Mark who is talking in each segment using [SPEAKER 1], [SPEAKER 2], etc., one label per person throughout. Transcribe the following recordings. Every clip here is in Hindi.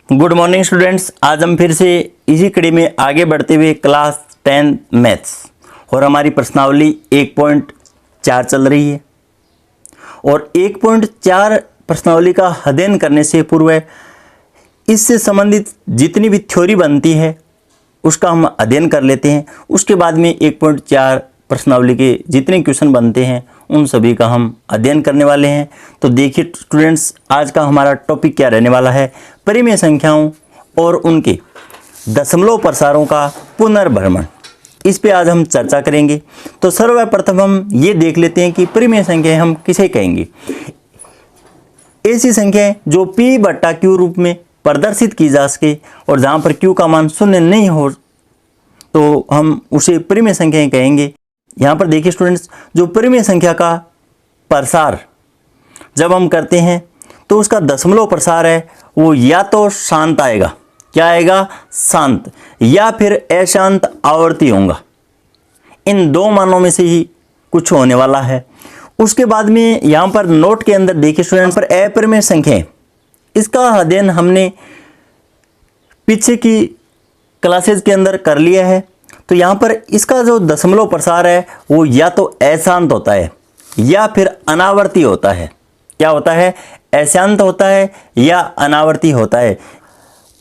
[SPEAKER 1] Good morning students. आज हम फिर से इसी कड़ी में आगे बढ़ते हुए क्लास 10 मैथ्स और हमारी प्रश्नावली 1.4 चल रही है और 1.4 प्रश्नावली का अध्ययन करने से पूर्व इससे संबंधित जितनी भी थ्योरी बनती है उसका हम अध्ययन कर लेते हैं। उसके बाद में 1.4 प्रश्नावली के जितने क्वेश्चन बनते हैं उन सभी का हम अध्ययन करने वाले हैं। तो देखिए स्टूडेंट्स, आज का हमारा टॉपिक क्या रहने वाला है, परिमेय संख्याओं और उनके दशमलव प्रसारों का पुनर्भ्रमण। इस पे आज हम चर्चा करेंगे। तो सर्वप्रथम हम ये देख लेते हैं कि परिमेय संख्याएं हम किसे कहेंगे। ऐसी संख्याएं जो P बट्टा Q रूप में प्रदर्शित की जा सके और जहाँ पर Q का मान शून्य नहीं हो तो हम उसे परिमेय संख्याएं कहेंगे। यहाँ पर देखिए स्टूडेंट्स, जो परिमेय संख्या का प्रसार जब हम करते हैं तो उसका दशमलव प्रसार है वो या तो शांत आएगा, क्या आएगा, शांत, या फिर अशांत आवर्ती होगा। इन दो मानों में से ही कुछ होने वाला है। उसके बाद में यहाँ पर नोट के अंदर देखिए स्टूडेंट्स, पर अपरिमेय संख्याएं, इसका अध्ययन हमने पीछे की क्लासेज के अंदर कर लिया है। तो यहाँ पर इसका जो दशमलव प्रसार है वो या तो अशांत होता है या फिर अनावर्ती होता है। क्या होता है, अशांत होता है या अनावर्ती होता है।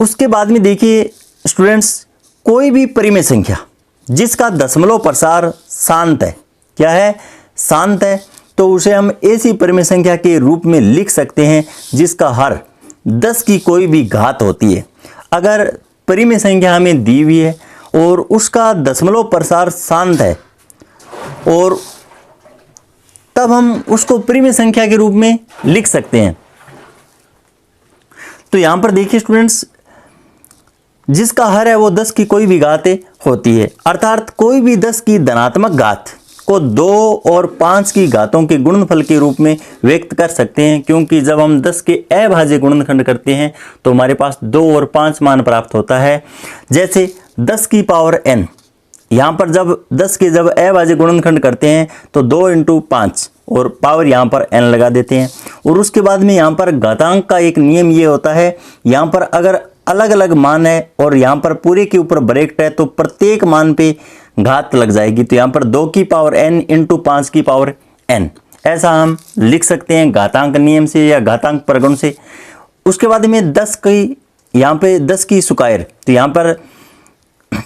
[SPEAKER 1] उसके बाद में देखिए स्टूडेंट्स, कोई भी परिमेय संख्या जिसका दशमलव प्रसार शांत है, क्या है, शांत है, तो उसे हम ऐसी परिमेय संख्या के रूप में लिख सकते हैं जिसका हर 10 की कोई भी घात होती है। अगर परिमेय संख्या हमें दी हुई है और उसका दशमलव प्रसार शांत है और तब हम उसको परिमेय संख्या के रूप में लिख सकते हैं। तो यहां पर देखिए स्टूडेंट्स, जिसका हर है वो 10 की कोई भी घात होती है, अर्थात कोई भी 10 की धनात्मक घात को 2 और 5 की घातों के गुणनफल के रूप में व्यक्त कर सकते हैं। क्योंकि जब हम 10 के अभाज्य गुणनखंड करते हैं तो हमारे पास 2 और 5 मान प्राप्त होता है। जैसे 10 की पावर n, यहाँ पर जब 10 के जब अभाज्य गुणनखंड करते हैं तो 2 × 5 और पावर यहाँ पर n लगा देते हैं। और उसके बाद में यहाँ पर घातांक का एक नियम ये होता है, यहाँ पर अगर अलग अलग मान है और यहाँ पर पूरे के ऊपर ब्रैकेट है तो प्रत्येक मान पे घात लग जाएगी। तो यहाँ पर 2 की पावर n × 5 की पावर n, ऐसा हम लिख सकते हैं घातांक नियम से या घातांक प्रगुण से। उसके बाद में 10 की, यहाँ पे 10 की स्क्वायर, तो यहाँ पर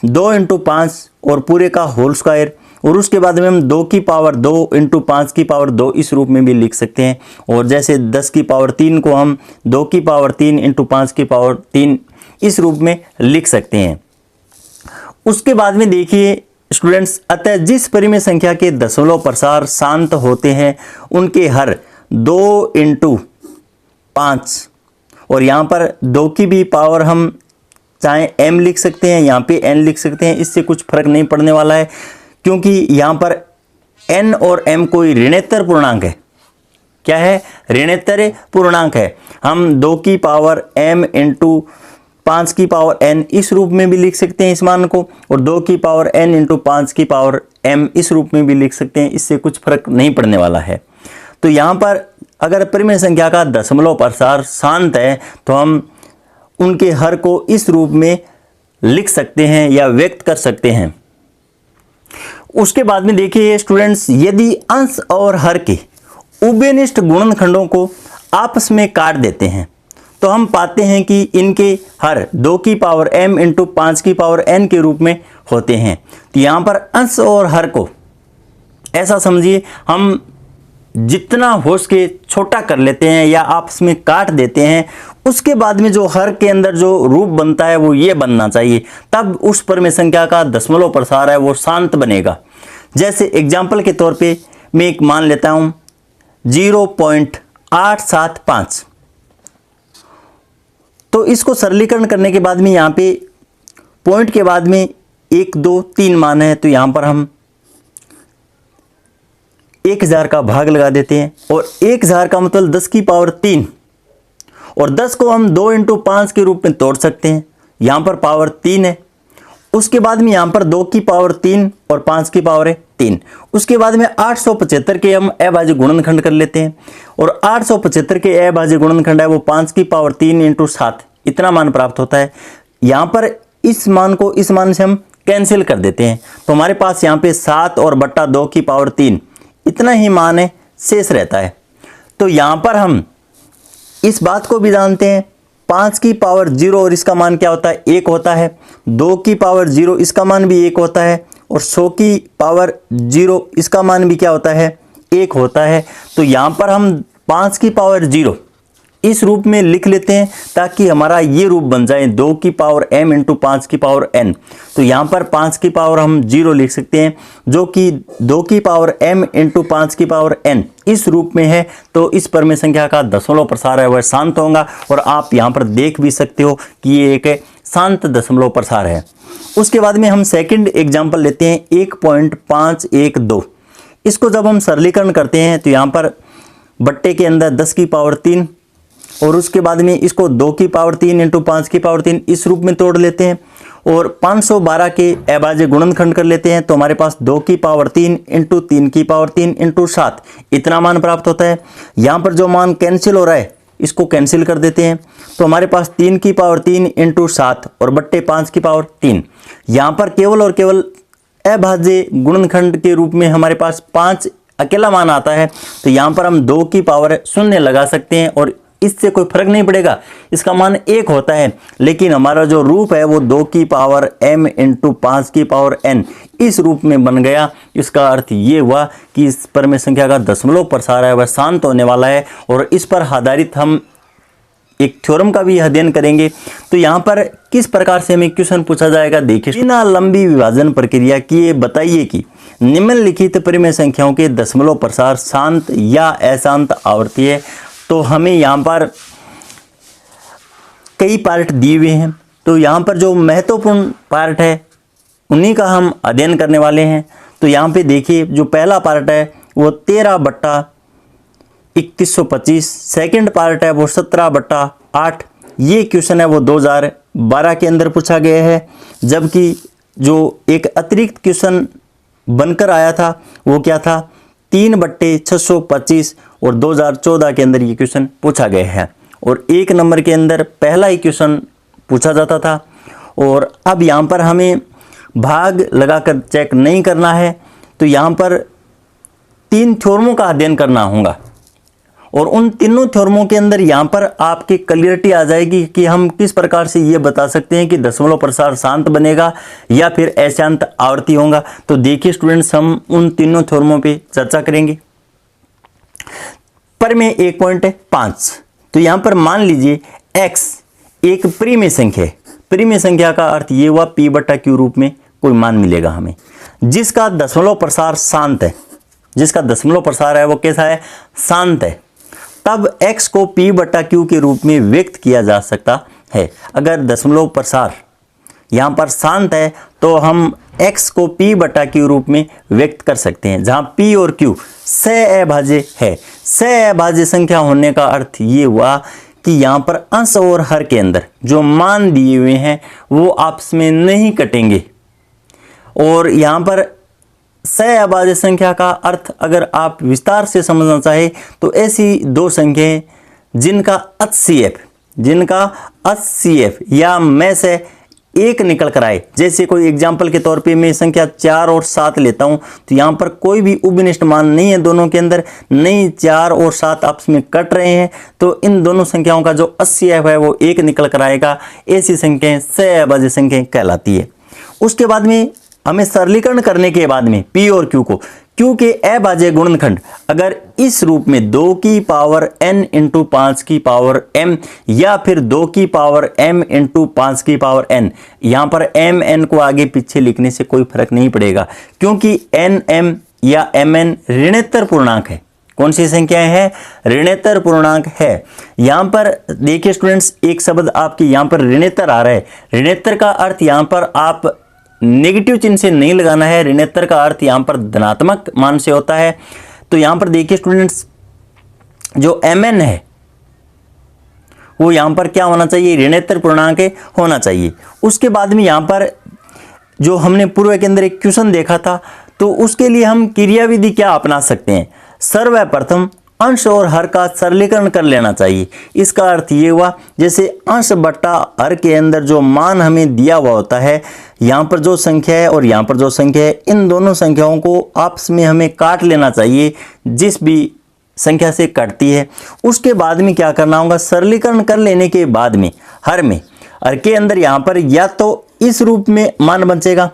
[SPEAKER 1] 2 × 5 और पूरे का होल स्क्वायर। और उसके बाद में हम 2 की पावर 2 × 5 की पावर 2 इस रूप में भी लिख सकते हैं। और जैसे 10 की पावर 3 को हम 2 की पावर 3 × 5 की पावर 3 इस रूप में लिख सकते हैं। उसके बाद में देखिए स्टूडेंट्स, अतः जिस परिमेय संख्या के दशमलव प्रसार शांत होते हैं उनके हर 2 × 5 और यहाँ पर 2 की भी पावर हम चाहे m लिख सकते हैं, यहाँ पे n लिख सकते हैं, इससे कुछ फर्क नहीं पड़ने वाला है। क्योंकि यहाँ पर n और m कोई ऋणोत्तर पूर्णांक है। क्या है, ऋणोत्तर पूर्णांक है। हम 2 की पावर m × 5 की पावर n इस रूप में भी लिख सकते हैं इस मान को, और 2 की पावर n × 5 की पावर m इस रूप में भी लिख सकते हैं। इससे कुछ फर्क नहीं पड़ने वाला है। तो यहाँ पर अगर परिमेय संख्या का दशमलव प्रसार शांत है तो हम उनके हर को इस रूप में लिख सकते हैं या व्यक्त कर सकते हैं। उसके बाद में देखिए स्टूडेंट्स, यदि अंश और हर के उभयनिष्ठ गुणनखंडों को आपस में काट देते हैं तो हम पाते हैं कि इनके हर 2 की पावर m × 5 की पावर n के रूप में होते हैं। तो यहाँ पर अंश और हर को ऐसा समझिए, हम जितना हो सके छोटा कर लेते हैं या आपस में काट देते हैं। उसके बाद में जो हर के अंदर जो रूप बनता है वो ये बनना चाहिए, तब उस परिमेय संख्या का दशमलव प्रसार है वो शांत बनेगा। जैसे एग्जाम्पल के तौर पे मैं एक मान लेता हूँ 0.875। तो इसको सरलीकरण करने के बाद में यहाँ पे पॉइंट के बाद में 1 2 3 मान है, तो यहाँ पर हम 1000 का भाग लगा देते हैं। और 1000 का मतलब 10 की पावर 3 और 10 को हम 2 × 5 के रूप में तोड़ सकते हैं। यहाँ पर पावर 3 है। उसके बाद में यहाँ पर 2 की पावर 3 और 5 की पावर है 3। उसके बाद में 875 के हम अभाज्य गुणनखंड कर लेते हैं और 875 के अभाज्य गुणनखंड है वो 5 की पावर 3 × 7 इतना मान प्राप्त होता है। यहाँ पर इस मान को इस मान से हम कैंसिल कर देते हैं, तो हमारे पास यहाँ पे 7 और बट्टा 2 की पावर 3 इतना ही मान है, शेष रहता है। तो यहाँ पर हम इस बात को भी जानते हैं, 5 की पावर 0 और इसका मान क्या होता है, 1 होता है। 2 की पावर 0 इसका मान भी 1 होता है, और 100 की पावर 0 इसका मान भी क्या होता है, 1 होता है। तो यहाँ पर हम 5 की पावर 0 इस रूप में लिख लेते हैं, ताकि हमारा ये रूप बन जाए 2 की पावर m इंटू 5 की पावर n। तो यहाँ पर 5 की पावर हम 0 लिख सकते हैं, जो कि 2 की पावर m इंटू 5 की पावर n इस रूप में है। तो इस परमेय संख्या का दशमलव प्रसार है वह शांत होगा, और आप यहाँ पर देख भी सकते हो कि ये एक शांत दशमलव प्रसार है। उसके बाद में हम सेकंड एग्जाम्पल लेते हैं 1.512। इसको जब हम सरलीकरण करते हैं तो यहाँ पर बट्टे के अंदर 10 की पावर 3 और उसके बाद में इसको 2 की पावर 3 इंटू 5 की पावर 3 इस रूप में तोड़ लेते हैं, और 512 के अभाज्य गुणनखंड कर लेते हैं। तो हमारे पास 2 की पावर 3 इंटू 3 की पावर 3 इंटू 7 इतना मान प्राप्त होता है। यहाँ पर जो मान कैंसिल हो रहा है इसको कैंसिल कर देते हैं, तो हमारे पास 3 की पावर 3 इंटू 7 और बट्टे 5 की पावर 3। यहाँ पर केवल और केवल अभाज्य गुणनखंड के रूप में हमारे पास 5 अकेला मान आता है। तो यहाँ पर हम 2 की पावर 0 लगा सकते हैं, और इससे कोई फर्क नहीं पड़ेगा, इसका मान 1 होता है। लेकिन हमारा जो रूप है वो 2 की पावर m इंटू 5 की पावर n इस रूप में बन गया। इसका अर्थ ये हुआ कि इस परमेय संख्या का दशमलव प्रसार है वह शांत होने वाला है, और इस पर आधारित हम एक थ्योरम का भी अध्ययन करेंगे। तो यहाँ पर किस प्रकार से हमें क्वेश्चन पूछा जाएगा, देखिए, बिना लंबी विभाजन प्रक्रिया किए बताइए कि निम्नलिखित परमेय संख्याओं के दशमलव प्रसार शांत या अशांत आवर्ती है। तो हमें यहाँ पर कई पार्ट दिए हुए हैं, तो यहाँ पर जो महत्वपूर्ण पार्ट है उन्हीं का हम अध्ययन करने वाले हैं। तो यहाँ पे देखिए, जो पहला पार्ट है वो 13/3125, सेकंड पार्ट है वो 17/8। ये क्वेश्चन है वो 2012 के अंदर पूछा गया है, जबकि जो एक अतिरिक्त क्वेश्चन बनकर आया था वो क्या था, 3/625, और 2014 के अंदर ये क्वेश्चन पूछा गया है। और 1 नंबर के अंदर पहला ही क्वेश्चन पूछा जाता था। और अब यहाँ पर हमें भाग लगाकर चेक नहीं करना है, तो यहाँ पर 3 थ्योरमों का अध्ययन करना होगा, और उन तीनों थ्योरमों के अंदर यहाँ पर आपकी क्लियरिटी आ जाएगी कि हम किस प्रकार से ये बता सकते हैं कि दशमलव प्रसार शांत बनेगा या फिर अशांत आवर्ती होगा। तो देखिए स्टूडेंट्स, हम उन तीनों थ्योरमों पे चर्चा करेंगे। परमेय 1.5, तो यहाँ पर मान लीजिए x एक परिमेय संख्या है। परिमेय संख्या का अर्थ ये हुआ p/q रूप में कोई मान मिलेगा हमें, जिसका दशमलव प्रसार शांत है। जिसका दशमलव प्रसार है वो कैसा है, शांत है। तब x को p/q के रूप में व्यक्त किया जा सकता है। अगर दशमलव प्रसार यहाँ पर शांत है तो हम x को p/q रूप में व्यक्त कर सकते हैं, जहाँ p और q सहअभाज्य है। सहअभाज्य संख्या होने का अर्थ ये हुआ कि यहाँ पर अंश और हर के अंदर जो मान दिए हुए हैं वो आपस में नहीं कटेंगे। और यहाँ पर सहअभाज्य संख्या का अर्थ अगर आप विस्तार से समझना चाहे तो ऐसी 2 संख्याएं जिनका HCF या में से एक निकल कर आए। जैसे कोई एग्जाम्पल के तौर पे मैं संख्या 4 और 7 लेता हूं, तो यहाँ पर कोई भी उभयनिष्ठ मान नहीं है दोनों के अंदर, नहीं 4 और 7 आपस में कट रहे हैं, तो इन दोनों संख्याओं का जो HCF है वो 1 निकल कर आएगा। ऐसी संख्याएं सहअभाज्य संख्याएं कहलाती है। उसके बाद में हमें सरलीकरण करने के बाद में p और q को q के अभाज्य गुणनखंड अगर इस रूप में 2 की पावर n इंटू 5 की पावर m या फिर 2 की पावर m इंटू 5 की पावर n, यहाँ पर m n को आगे पीछे लिखने से कोई फर्क नहीं पड़ेगा, क्योंकि n m या mn ऋणोत्तर पूर्णांक है। कौन सी संख्याएं हैं, ऋणोत्तर पूर्णांक है। यहाँ पर देखिए स्टूडेंट्स, एक शब्द आपके यहाँ पर ऋणोत्तर आ रहा है। ऋणोत्तर का अर्थ यहाँ पर आप नेगेटिव चिन्ह से नहीं लगाना है, ऋणोत्तर का अर्थ यहाँ पर धनात्मक मान से होता है। तो यहाँ पर देखिए स्टूडेंट्स, जो mn है वो यहाँ पर क्या होना चाहिए, ऋणोत्तर पूर्णांक होना चाहिए। उसके बाद में यहाँ पर जो हमने पूर्व के अंदर एक क्वेश्चन देखा था, तो उसके लिए हम क्रियाविधि क्या अपना सकते हैं। सर्वप्रथम अंश और हर का सरलीकरण कर लेना चाहिए। इसका अर्थ ये हुआ, जैसे अंश बट्टा हर के अंदर जो मान हमें दिया हुआ होता है, यहाँ पर जो संख्या है और यहाँ पर जो संख्या है, इन दोनों संख्याओं को आपस में हमें काट लेना चाहिए। जिस भी संख्या से कटती है उसके बाद में क्या करना होगा, सरलीकरण कर लेने के बाद में हर के अंदर यहाँ पर या तो इस रूप में मान बचेगा,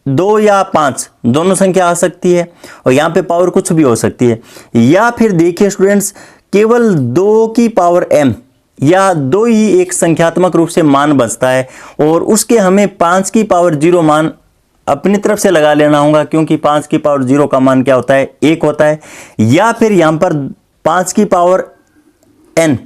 [SPEAKER 1] 2 या 5 दोनों संख्या आ सकती है, और यहाँ पे पावर कुछ भी हो सकती है। या फिर देखिए स्टूडेंट्स, केवल 2 की पावर m या 2 ही एक संख्यात्मक रूप से मान बचता है, और उसके हमें 5 की पावर 0 मान अपनी तरफ से लगा लेना होगा, क्योंकि 5 की पावर 0 का मान क्या होता है, 1 होता है। या फिर यहाँ पर 5 की पावर n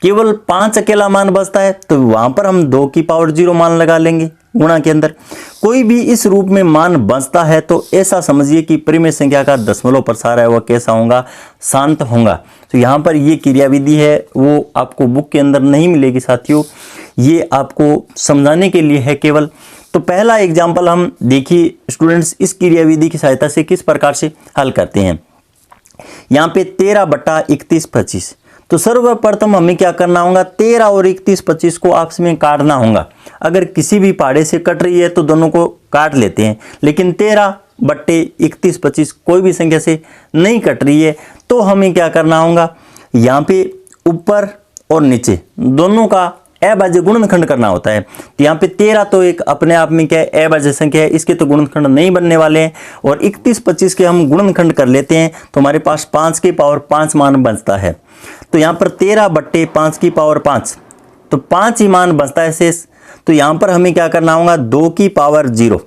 [SPEAKER 1] केवल 5 अकेला मान बचता है, तो वहां पर हम 2 की पावर 0 मान लगा लेंगे गुणा के अंदर। कोई भी इस रूप में मान बचता है तो ऐसा समझिए कि परिमेय संख्या का दशमलव प्रसार है वह कैसा होगा, शांत होगा। तो यहाँ पर ये क्रियाविधि है वो आपको बुक के अंदर नहीं मिलेगी साथियों, ये आपको समझाने के लिए है केवल। तो पहला एग्जाम्पल हम देखिए स्टूडेंट्स, इस क्रियाविधि की सहायता से किस प्रकार से हल करते हैं। यहाँ पे 13/31/25, तो सर्वप्रथम हमें क्या करना होगा, 13 और 31/25 को आपस में काटना होगा। अगर किसी भी पहाड़े से कट रही है तो दोनों को काट लेते हैं, लेकिन 13/31/25 कोई भी संख्या से नहीं कट रही है, तो हमें क्या करना होगा, यहाँ पे ऊपर और नीचे दोनों का अभाज्य गुणनखंड करना होता है। तो यहाँ पे 13 तो एक अपने आप में क्या है, अभाज्य संख्या है, इसके तो गुणनखंड नहीं बनने वाले हैं, और 31/25 के हम गुणनखंड कर लेते हैं तो हमारे पास 5 की पावर 5 मान बचता है। तो यहाँ पर 13/5 की पावर 5, तो 5 ही मान बचता है शेष। तो यहाँ पर हमें क्या करना होगा, 2 की पावर 0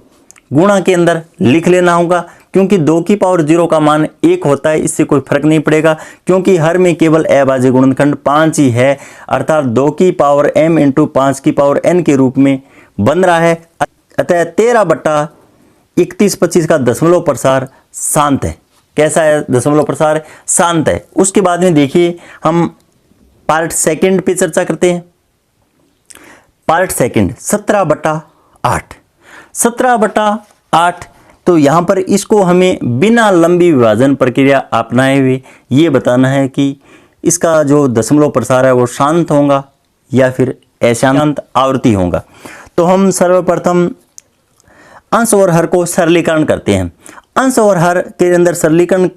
[SPEAKER 1] गुणा के अंदर लिख लेना होगा, क्योंकि 2 की पावर 0 का मान 1 होता है, इससे कोई फर्क नहीं पड़ेगा, क्योंकि हर में केवल अभाज्य गुणनखंड 5 ही है, अर्थात 2 की पावर m इंटू 5 की पावर n के रूप में बन रहा है। अतः 13/31/25 का दशमलव प्रसार शांत है। कैसा है दशमलव प्रसार, शांत है। उसके बाद में देखिए हम पार्ट सेकंड पे चर्चा करते हैं। पार्ट सेकंड 17/8, 17/8, तो यहाँ पर इसको हमें बिना लंबी विभाजन प्रक्रिया अपनाए हुए ये बताना है कि इसका जो दशमलव प्रसार है वो शांत होगा या फिर अशांत आवृत्ति होगा। तो हम सर्वप्रथम अंश और हर को सरलीकरण करते हैं। अंश और हर के अंदर सरलीकरण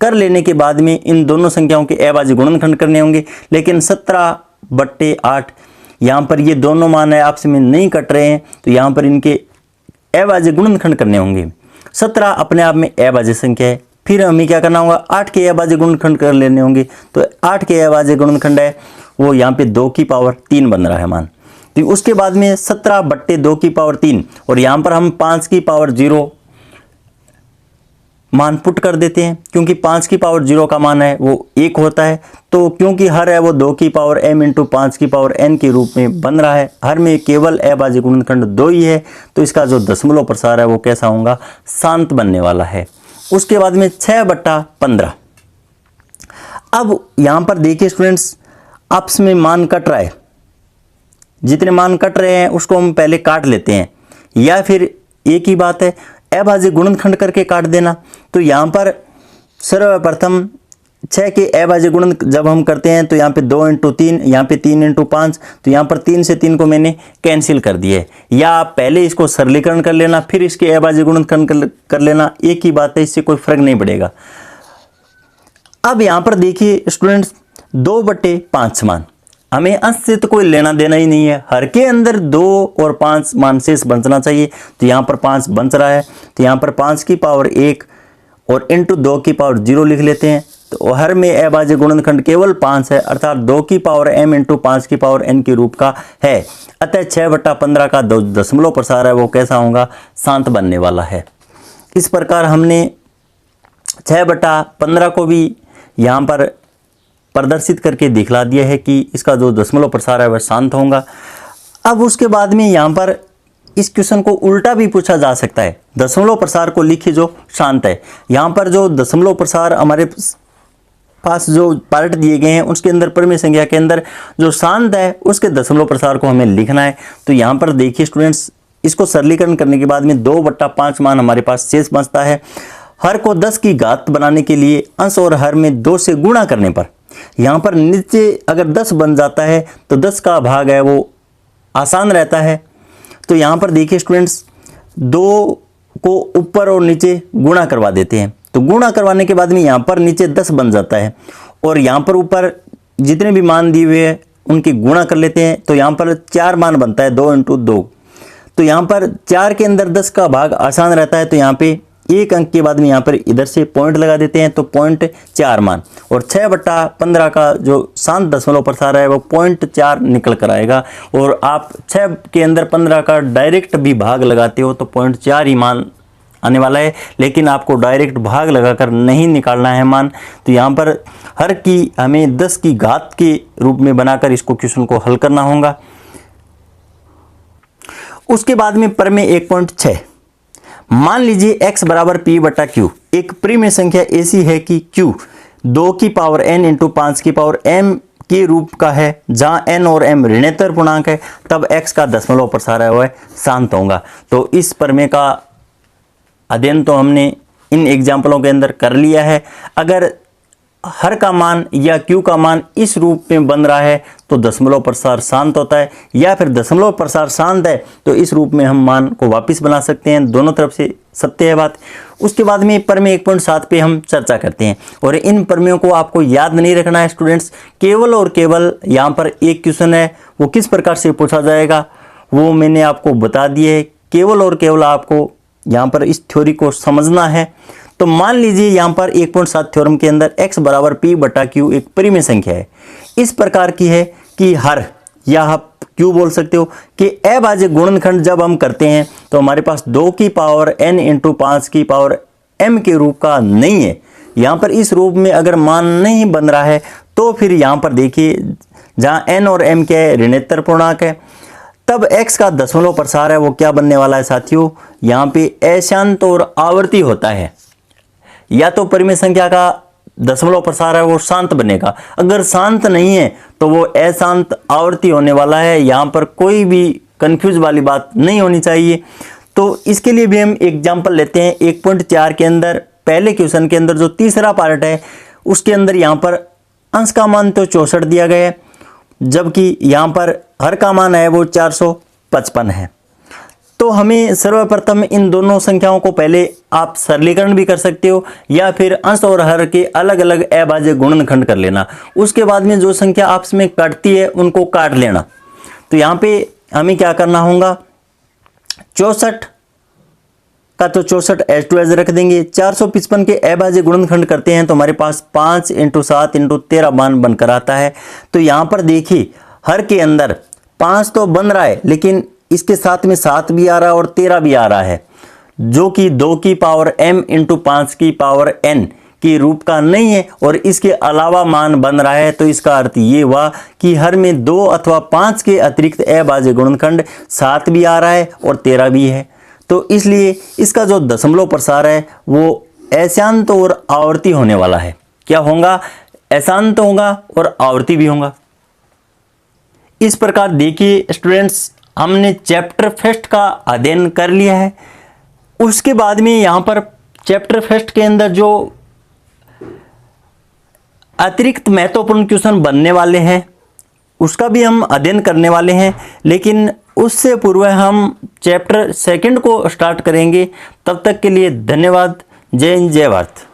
[SPEAKER 1] कर लेने के बाद में इन दोनों संख्याओं के अभाज्य गुणनखंड करने होंगे, लेकिन 17/8 यहाँ पर ये दोनों मान है आपस में नहीं कट रहे हैं, तो यहाँ पर इनके अभाज्य गुणनखंड करने होंगे। 17 अपने आप में अभाज्य संख्या है, फिर हमें क्या करना होगा, 8 के अभाज्य गुणनखंड कर लेने होंगे। तो 8 के अभाज्य गुणनखंड है वो यहाँ पे 2 की पावर 3 बन रहा है मान। तो उसके बाद में 17/2 की पावर 3, और यहाँ पर हम 5 की पावर 0 मान पुट कर देते हैं, क्योंकि 5 की पावर 0 का मान है वो 1 होता है। तो क्योंकि हर है वो 2 की पावर m इंटू 5 की पावर n के रूप में बन रहा है, हर में केवल अभाज्य गुणनखंड 2 ही है, तो इसका जो दशमलव प्रसार है वो कैसा होगा, शांत बनने वाला है। उसके बाद में 6/15। अब यहाँ पर देखिए स्टूडेंट्स, आपस में मान कट रहा है, जितने मान कट रहे हैं उसको हम पहले काट लेते हैं, या फिर एक ही बात है अभाज्य गुणनखंड करके काट देना। तो यहाँ पर सर्वप्रथम 6 के अभाज्य गुणन जब हम करते हैं तो यहाँ पे 2 इंटू 3, यहाँ पे 3 इंटू 5, तो यहाँ पर 3 से 3 को मैंने कैंसिल कर दिया है। या आप पहले इसको सरलीकरण कर लेना फिर इसके अभाज्य गुणनखंड कर लेना, एक ही बात है, इससे कोई फर्क नहीं पड़ेगा। अब यहाँ पर देखिए स्टूडेंट्स, 2/5 मान, हमें अंश से तो कोई लेना देना ही नहीं है, हर के अंदर 2 और 5 मान शेष बचना चाहिए। तो यहाँ पर 5 बच रहा है, तो यहाँ पर 5 की पावर 1 और इंटू 2 की पावर 0 लिख लेते हैं। तो हर में अभाज्य गुणनखंड केवल 5 है, अर्थात 2 की पावर m इंटू 5 की पावर n के रूप का है। अतः 6/15 का दशमलव प्रसार है वो कैसा होगा, शांत बनने वाला है। इस प्रकार हमने 6/15 को भी यहाँ पर प्रदर्शित करके दिखला दिया है कि इसका जो दशमलव प्रसार है वह शांत होगा। अब उसके बाद में यहाँ पर इस क्वेश्चन को उल्टा भी पूछा जा सकता है, दशमलव प्रसार को लिखिए जो शांत है। यहाँ पर जो दशमलव प्रसार हमारे पास जो पार्ट दिए गए हैं उसके अंदर परिमेय संख्या के अंदर जो शांत है उसके दशमलव प्रसार को हमें लिखना है। तो यहाँ पर देखिए स्टूडेंट्स, इसको सरलीकरण करने के बाद में 2/5 मान हमारे पास शेष बचता है। हर को 10 की घात बनाने के लिए अंश और हर में 2 से गुणा करने पर यहाँ पर नीचे अगर 10 बन जाता है तो 10 का भाग है वो आसान रहता है। तो यहाँ पर देखिए स्टूडेंट्स, 2 को ऊपर और नीचे गुणा करवा देते हैं। तो गुणा करवाने के बाद में यहाँ पर नीचे 10 बन जाता है और यहाँ पर ऊपर जितने भी मान दिए हुए हैं उनकी गुणा कर लेते हैं। तो यहाँ पर 4 मान बनता है, 2 × 2। तो यहाँ पर 4 के अंदर 10 का भाग आसान रहता है। तो यहाँ पे 1 अंक के बाद में यहाँ पर इधर से पॉइंट लगा देते हैं। तो 0.4 मान और 6/15 का जो शांत दशमलव प्रसार है वो 0.4 निकल कर आएगा। और आप 6 के अंदर 15 का डायरेक्ट भी भाग लगाते हो तो 0.4 ही मान आने वाला है, लेकिन आपको डायरेक्ट भाग लगाकर नहीं निकालना है मान। तो यहाँ पर हर की हमें 10 की घात के रूप में बनाकर इसको क्वेश्चन को हल करना होगा। उसके बाद में प्रमेय 1.6, मान लीजिए x बराबर p/q एक प्रिमेय संख्या ऐसी है कि q 2 की पावर n × 5 की पावर m के रूप का है, जहां n और m ऋणात्मक पूर्णांक है, तब x का दशमलव प्रसार है वह शांत होगा। तो इस प्रमेय का अध्ययन तो हमने इन एग्जाम्पलों के अंदर कर लिया है। अगर हर का मान या q का मान इस रूप में बन रहा है तो दशमलव प्रसार शांत होता है, या फिर दशमलव प्रसार शांत है तो इस रूप में हम मान को वापस बना सकते हैं। दोनों तरफ से सत्य है बात। उसके बाद में प्रमेय 1.7 पे हम चर्चा करते हैं और इन प्रमेयों को आपको याद नहीं रखना है स्टूडेंट्स। केवल और केवल यहाँ पर एक क्वेश्चन है, वो किस प्रकार से पूछा जाएगा वो मैंने आपको बता दिया है। केवल और केवल आपको यहाँ पर इस थ्योरी को समझना है। तो मान लीजिए यहाँ पर 1.7 थ्योरम के अंदर x बराबर p/q एक प्रिमेय संख्या है, इस प्रकार की है कि हर या आप क्यों बोल सकते हो कि अभाज्य गुणनखंड जब हम करते हैं तो हमारे पास 2 की पावर n × 5 की पावर m के रूप का नहीं है। यहाँ पर इस रूप में अगर मान नहीं बन रहा है तो फिर यहाँ पर देखिए जहाँ n और m क्या है, ऋणात्मक पूर्णांक है, तब x का दशमलव प्रसार है वो क्या बनने वाला है साथियों, यहाँ पे अशांत और आवर्ती होता है। या तो परिमेय संख्या का दशमलव प्रसार है वो शांत बनेगा, अगर शांत नहीं है तो वो अशांत आवर्ती होने वाला है। यहाँ पर कोई भी कंफ्यूज वाली बात नहीं होनी चाहिए। तो इसके लिए भी हम एग्जाम्पल लेते हैं 1.4 के अंदर। पहले क्वेश्चन के अंदर जो तीसरा पार्ट है उसके अंदर यहाँ पर अंश का मान तो 64 दिया गया है, जबकि यहाँ पर हर का मान है वो 455 है। तो हमें सर्वप्रथम इन दोनों संख्याओं को पहले आप सरलीकरण भी कर सकते हो या फिर अंश और हर के अलग अलग अभाज्य गुणनखंड कर लेना। उसके बाद में जो संख्या आपस में काटती है उनको काट लेना। तो यहाँ पे हमें क्या करना होगा, 64 का तो 64 एज टू एज रख देंगे। 455 के अभाज्य गुणनखंड करते हैं तो हमारे पास 5 × 7 × 13 मान बनकर आता है। तो यहाँ पर देखिए हर के अंदर 5 तो बन रहा है, लेकिन इसके साथ में 7 भी आ रहा है और 13 भी आ रहा है, जो कि 2 की पावर m × 5 की पावर n के रूप का नहीं है और इसके अलावा मान बन रहा है। तो इसका अर्थ ये हुआ कि हर में 2 अथवा 5 के अतिरिक्त अभाज्य गुणनखंड 7 भी आ रहा है और 13 भी है। तो इसलिए इसका जो दशमलव प्रसार है वो अशांत और आवर्ती होने वाला है। क्या होगा, अशांत होगा और आवर्ती भी होगा। इस प्रकार देखिए स्टूडेंट्स, हमने चैप्टर फर्स्ट का अध्ययन कर लिया है। उसके बाद में यहाँ पर चैप्टर फर्स्ट के अंदर जो अतिरिक्त महत्वपूर्ण क्वेश्चन बनने वाले हैं उसका भी हम अध्ययन करने वाले हैं, लेकिन उससे पूर्व हम चैप्टर सेकंड को स्टार्ट करेंगे। तब तक के लिए धन्यवाद। जय हिंद, जय भारत।